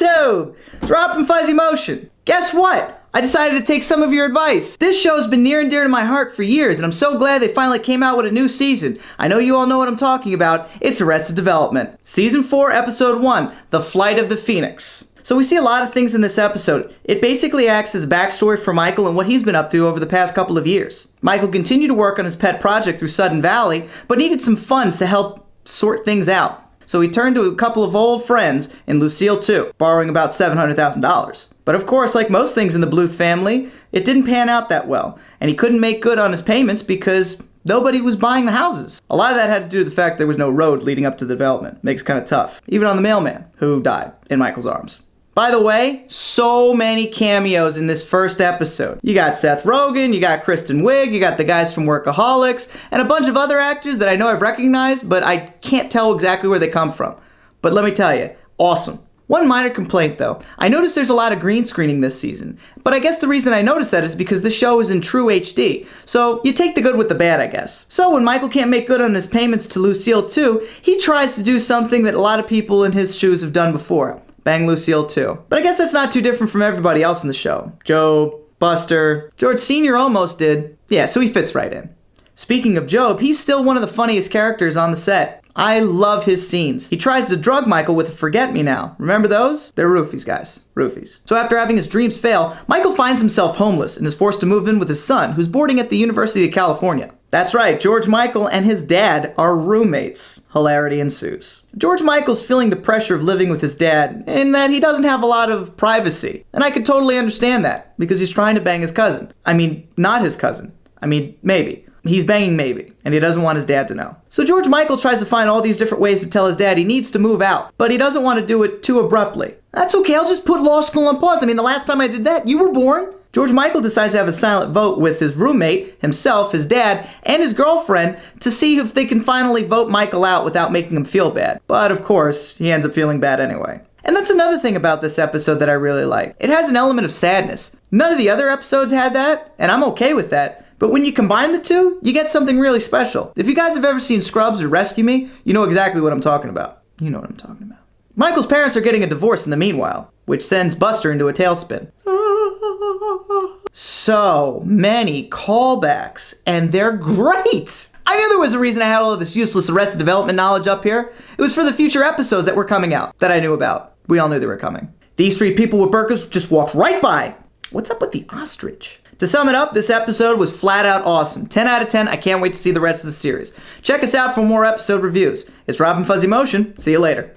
YouTube? It's Rob from Fuzzymotion. Guess what? I decided to take some of your advice. This show's been near and dear to my heart for years, and I'm so glad they finally came out with a new season. I know you all know what I'm talking about. It's Arrested Development. Season 4, Episode 1, The Flight of the Phoenix. So we see a lot of things in this episode. It basically acts as a backstory for Michael and what he's been up to over the past couple of years. Michael continued to work on his pet project through Sudden Valley, but needed some funds to help sort things out. So he turned to a couple of old friends in Lucille 2, borrowing about $700,000. But of course, like most things in the Bluth family, it didn't pan out that well, and he couldn't make good on his payments because nobody was buying the houses. A lot of that had to do with the fact there was no road leading up to the development. Makes it kind of tough, even on the mailman, who died in Michael's arms. By the way, so many cameos in this first episode. You got Seth Rogen, you got Kristen Wiig, you got the guys from Workaholics, and a bunch of other actors that I know I've recognized, but I can't tell exactly where they come from. But let me tell you, awesome. One minor complaint though, I noticed there's a lot of green screening this season, but I guess the reason I noticed that is because the show is in true HD, so you take the good with the bad, I guess. So when Michael can't make good on his payments to Lucille 2, he tries to do something that a lot of people in his shoes have done before. Bang Lucille 2. But I guess that's not too different from everybody else in the show. Job, Buster, George Sr. almost did. Yeah, so he fits right in. Speaking of Job, he's still one of the funniest characters on the set. I love his scenes. He tries to drug Michael with a forget-me-now. Remember those? They're roofies, guys. Roofies. So after having his dreams fail, Michael finds himself homeless and is forced to move in with his son, who's boarding at the University of California. That's right, George Michael and his dad are roommates. Hilarity ensues. George Michael's feeling the pressure of living with his dad in that he doesn't have a lot of privacy. And I could totally understand that, because he's trying to bang his cousin. I mean, not his cousin. I mean, maybe. He's banging maybe, and he doesn't want his dad to know. So George Michael tries to find all these different ways to tell his dad he needs to move out, but he doesn't want to do it too abruptly. That's okay, I'll just put law school on pause. I mean, the last time I did that, you were born. George Michael decides to have a silent vote with his roommate, himself, his dad, and his girlfriend to see if they can finally vote Michael out without making him feel bad. But of course, he ends up feeling bad anyway. And that's another thing about this episode that I really like. It has an element of sadness. None of the other episodes had that, and I'm okay with that. But when you combine the two, you get something really special. If you guys have ever seen Scrubs or Rescue Me, you know exactly what I'm talking about. You know what I'm talking about. Michael's parents are getting a divorce in the meanwhile, which sends Buster into a tailspin. So many callbacks, and they're great! I knew there was a reason I had all of this useless Arrested Development knowledge up here. It was for the future episodes that were coming out, that I knew about. We all knew they were coming. These three people with burkas just walked right by. What's up with the ostrich? To sum it up, this episode was flat out awesome. 10 out of 10, I can't wait to see the rest of the series. Check us out for more episode reviews. It's Rob and Fuzzymotion. See you later.